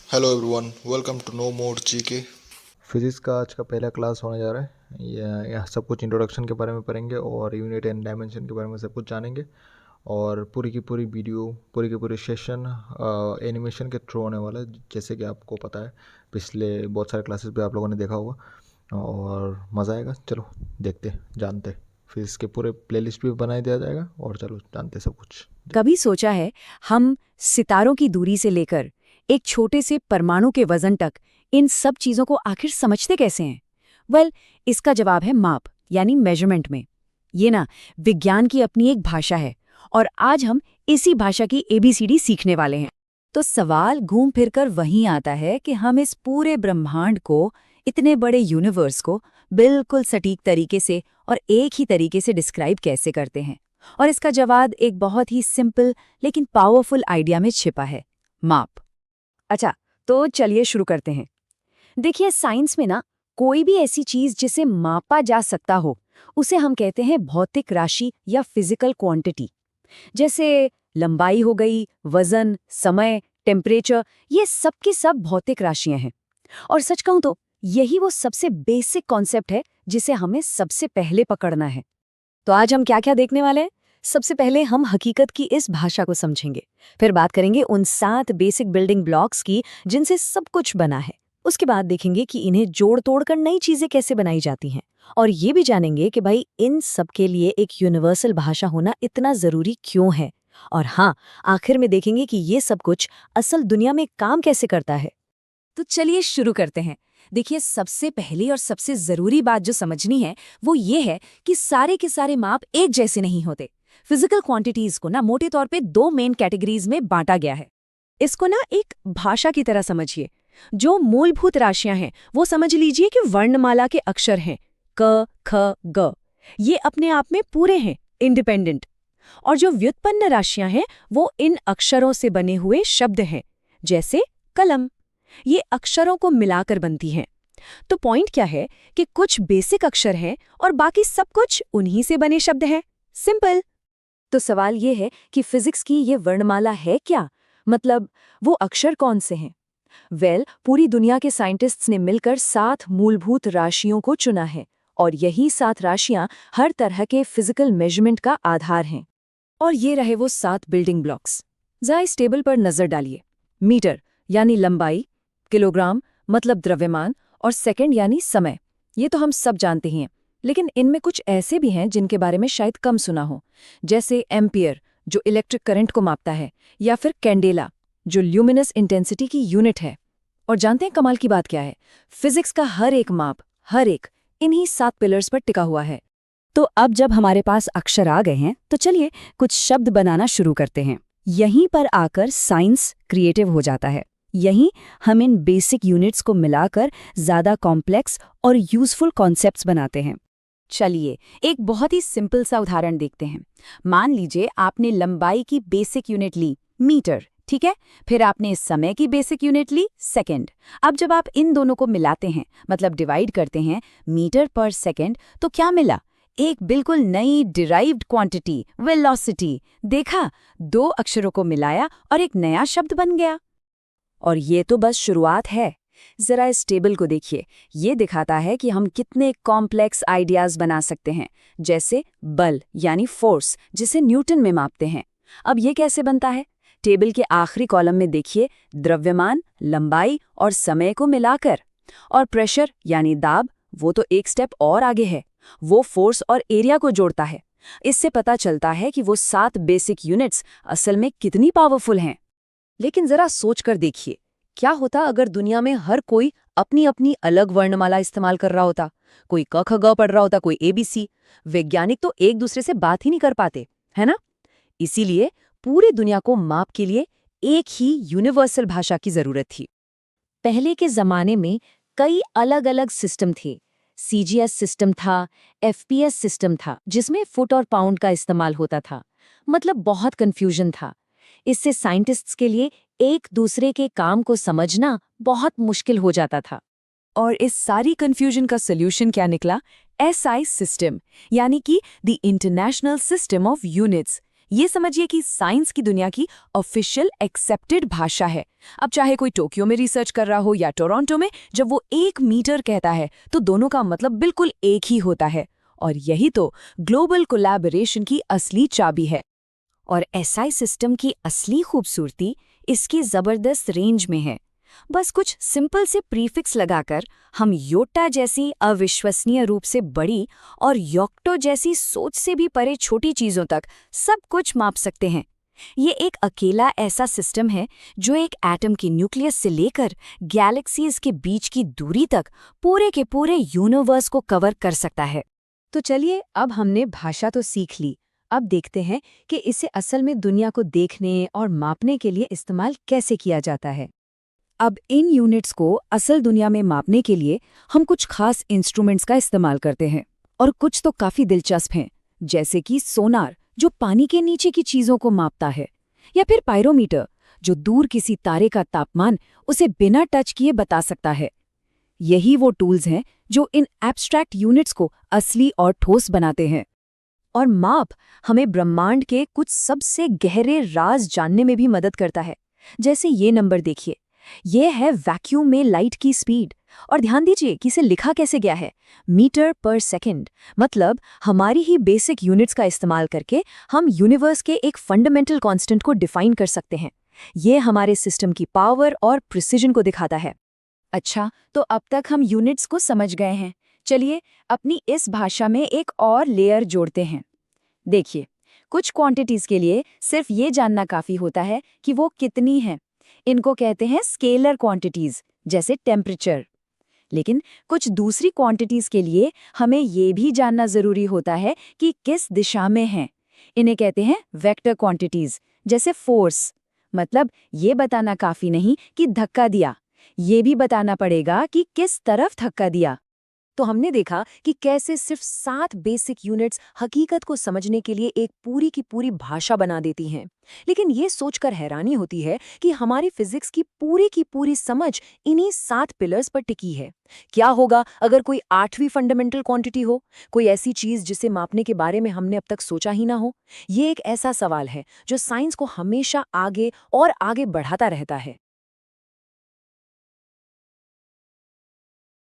Hello everyone, welcome to no more GK. Physics का आज का पहला क्लास होने जा रहा है। यह सब कुछ इंट्रोडक्शन के बारे में पढ़ेंगे और यूनिट एंड डायमेंशन के बारे में सब कुछ जानेंगे। और पूरी की पूरी वीडियो, पूरी की पूरी सेशन एनिमेशन के थ्रू होने वाला है, जैसे कि आपको पता है पिछले बहुत सारे क्लासेस भी आप लोगों ने देखा होगा और मज़ा आएगा। चलो देखते जानते। फिजिक्स के पूरे प्लेलिस्ट भी बना दिया जाएगा और चलो जानते सब कुछ। कभी सोचा है हम सितारों की दूरी से लेकर एक छोटे से परमाणु के वजन तक इन सब चीजों को आखिर समझते कैसे हैं? इसका जवाब है माप यानी मेजरमेंट में। ये ना विज्ञान की अपनी एक भाषा है और आज हम इसी भाषा की एबीसीडी सीखने वाले हैं। तो सवाल घूम फिरकर वहीं आता है कि हम इस पूरे ब्रह्मांड को, इतने बड़े यूनिवर्स को बिल्कुल सटीक तरीके से और एक ही तरीके से डिस्क्राइब कैसे करते हैं? और इसका जवाब एक बहुत ही सिंपल लेकिन पावरफुल आइडिया में छिपा है, माप। अच्छा, तो चलिए शुरू करते हैं। देखिए, साइंस में ना कोई भी ऐसी चीज जिसे मापा जा सकता हो उसे हम कहते हैं भौतिक राशि या फिजिकल क्वांटिटी। जैसे लंबाई हो गई, वजन, समय, टेम्परेचर, ये सब की सब भौतिक राशियां हैं। और सच कहूं तो यही वो सबसे बेसिक कॉन्सेप्ट है जिसे हमें सबसे पहले पकड़ना है। तो आज हम क्या क्या देखने वाले हैं? सबसे पहले हम हकीकत की इस भाषा को समझेंगे। फिर बात करेंगे उन 7 बेसिक बिल्डिंग ब्लॉक्स की जिनसे सब कुछ बना है। उसके बाद देखेंगे कि इन्हें जोड़ तोड़ कर नई चीजें कैसे बनाई जाती हैं। और ये भी जानेंगे कि भाई इन सब के लिए एक यूनिवर्सल भाषा होना इतना जरूरी क्यों है। और हाँ, आखिर में देखेंगे कि ये सब कुछ असल दुनिया में काम कैसे करता है। तो चलिए शुरू करते हैं। देखिए, सबसे पहली और सबसे जरूरी बात जो समझनी है वो ये है कि सारे के सारे माप एक जैसे नहीं होते। फिजिकल क्वांटिटीज को ना मोटे तौर पे 2 मेन कैटेगरीज में बांटा गया है। इसको ना एक भाषा की तरह समझिए। जो मूलभूत राशियां हैं वो समझ लीजिए कि वर्णमाला के अक्षर हैं, क, ख, ग। ये अपने आप में पूरे हैं, इंडिपेंडेंट। और जो व्युत्पन्न राशियां हैं वो इन अक्षरों से बने हुए शब्द हैं, जैसे कलम। ये अक्षरों को मिलाकर बनती हैं। तो पॉइंट क्या है कि कुछ बेसिक अक्षर हैं और बाकी सब कुछ उन्हीं से बने शब्द हैं। सिंपल। तो सवाल ये है कि फिजिक्स की ये वर्णमाला है क्या? मतलब वो अक्षर कौन से हैं? पूरी दुनिया के साइंटिस्ट्स ने मिलकर 7 मूलभूत राशियों को चुना है और यही 7 राशियां हर तरह के फिजिकल मेजरमेंट का आधार हैं। और ये रहे वो 7 बिल्डिंग ब्लॉक्स। जरा इस टेबल पर नजर डालिए। मीटर यानी लंबाई, किलोग्राम मतलब द्रव्यमान, और सेकंड यानी समय। ये तो हम सब जानते ही हैं, लेकिन इनमें कुछ ऐसे भी हैं जिनके बारे में शायद कम सुना हो, जैसे एम्पियर जो इलेक्ट्रिक करंट को मापता है, या फिर कैंडेला जो ल्यूमिनस इंटेंसिटी की यूनिट है। और जानते हैं कमाल की बात क्या है? फिजिक्स का हर एक माप, हर एक इन्हीं 7 पिलर्स पर टिका हुआ है। तो अब जब हमारे पास अक्षर आ गए हैं तो चलिए कुछ शब्द बनाना शुरू करते हैं। यहीं पर आकर साइंस क्रिएटिव हो जाता है। यहीं हम इन बेसिक यूनिट्स को मिलाकर ज्यादा कॉम्प्लेक्स और यूजफुल कॉन्सेप्ट्स बनाते हैं। चलिए एक बहुत ही सिंपल सा उदाहरण देखते हैं। मान लीजिए आपने लंबाई की बेसिक यूनिट ली, मीटर, ठीक है? फिर आपने समय की बेसिक यूनिट ली, सेकंड। अब जब आप इन दोनों को मिलाते हैं, मतलब डिवाइड करते हैं, मीटर पर सेकंड, तो क्या मिला? एक बिल्कुल नई डिराइव्ड क्वांटिटी, वेलोसिटी। देखा, 2 अक्षरों को मिलाया और एक नया शब्द बन गया। और ये तो बस शुरुआत है। जरा इस टेबल को देखिए। ये दिखाता है कि हम कितने कॉम्प्लेक्स आइडियाज बना सकते हैं, जैसे बल यानी फोर्स जिसे न्यूटन में मापते हैं। अब ये कैसे बनता है? टेबल के आखिरी कॉलम में देखिए, द्रव्यमान, लंबाई और समय को मिलाकर। और प्रेशर यानी दाब, वो तो एक स्टेप और आगे है। वो फोर्स और एरिया को जोड़ता है। इससे पता चलता है कि वो 7 बेसिक यूनिट्स असल में कितनी पावरफुल हैं। लेकिन जरा सोच कर देखिए, क्या होता अगर दुनिया में हर कोई अपनी अपनी अलग वर्णमाला इस्तेमाल कर रहा होता? कोई क ख ग पढ़ रहा होता, कोई एबीसी। वैज्ञानिक तो एक दूसरे से बात ही नहीं कर पाते, है ना? इसीलिए पूरी दुनिया को माप के लिए एक ही यूनिवर्सल भाषा की जरूरत थी। पहले के जमाने में कई अलग अलग सिस्टम थे। सीजीएस सिस्टम था, एफपीएस सिस्टम था जिसमें फुट और पाउंड का इस्तेमाल होता था। मतलब बहुत कंफ्यूजन था। इससे साइंटिस्ट्स के लिए एक दूसरे के काम को समझना बहुत मुश्किल हो जाता था। और इस सारी कंफ्यूजन का सॉल्यूशन क्या निकला? एसआई सिस्टम, यानी कि the international system of units. ये समझिए कि साइंस की दुनिया की ऑफिशियल एक्सेप्टेड भाषा है। अब चाहे कोई टोक्यो में रिसर्च कर रहा हो या टोरंटो में, जब वो 1 मीटर कहता है तो दोनों का मतलब बिल्कुल एक ही होता है। और यही तो ग्लोबल कोलैबोरेशन की असली चाबी है। और एसआई सिस्टम की असली खूबसूरती इसकी जबरदस्त रेंज में है। बस कुछ सिंपल से प्रीफिक्स लगाकर हम योटा जैसी अविश्वसनीय रूप से बड़ी और योक्टो जैसी सोच से भी परे छोटी चीजों तक सब कुछ माप सकते हैं। ये एक अकेला ऐसा सिस्टम है जो एक एटम के न्यूक्लियस से लेकर गैलेक्सीज के बीच की दूरी तक पूरे के पूरे यूनिवर्स को कवर कर सकता है। तो चलिए, अब हमने भाषा तो सीख ली, अब देखते हैं कि इसे असल में दुनिया को देखने और मापने के लिए इस्तेमाल कैसे किया जाता है। अब इन यूनिट्स को असल दुनिया में मापने के लिए हम कुछ खास इंस्ट्रूमेंट्स का इस्तेमाल करते हैं, और कुछ तो काफी दिलचस्प हैं, जैसे कि सोनार जो पानी के नीचे की चीजों को मापता है, या फिर पायरोमीटर जो दूर किसी तारे का तापमान उसे बिना टच किए बता सकता है। यही वो टूल्स हैं जो इन एब्स्ट्रैक्ट यूनिट्स को असली और ठोस बनाते हैं। और माप हमें ब्रह्मांड के कुछ सबसे गहरे राज जानने में भी मदद करता है। जैसे ये नंबर देखिए, ये है वैक्यूम में लाइट की स्पीड, और ध्यान दीजिए कि इसे लिखा कैसे गया है, मीटर पर सेकंड। मतलब हमारी ही बेसिक यूनिट्स का इस्तेमाल करके हम यूनिवर्स के एक फंडामेंटल कांस्टेंट को डिफाइन कर सकते हैं। ये हमारे सिस्टम की पावर और प्रिसिजन को दिखाता है। अच्छा, तो अब तक हम यूनिट्स को समझ गए हैं। चलिए अपनी इस भाषा में एक और लेयर जोड़ते हैं। देखिए, कुछ क्वांटिटीज के लिए सिर्फ ये जानना काफी होता है कि वो कितनी हैं। इनको कहते हैं स्केलर क्वांटिटीज, जैसे टेम्परेचर। लेकिन कुछ दूसरी क्वांटिटीज के लिए हमें ये भी जानना जरूरी होता है कि किस दिशा में हैं। इन्हें कहते हैं वेक्टर क्वांटिटीज, जैसे फोर्स। मतलब ये बताना काफी नहीं कि धक्का दिया, ये भी बताना पड़ेगा कि किस तरफ धक्का दिया। तो हमने देखा कि कैसे सिर्फ 7 बेसिक यूनिट्स हकीकत को समझने के लिए एक पूरी की पूरी भाषा बना देती हैं। लेकिन ये सोचकर हैरानी होती है कि हमारी फिजिक्स की पूरी समझ इन्हीं 7 पिलर्स पर टिकी है। क्या होगा अगर कोई 8वीं फंडामेंटल क्वांटिटी हो, कोई ऐसी चीज जिसे मापने के बारे में हमने अब तक सोचा ही ना हो? ये एक ऐसा सवाल है जो साइंस को हमेशा आगे और आगे बढ़ाता रहता है।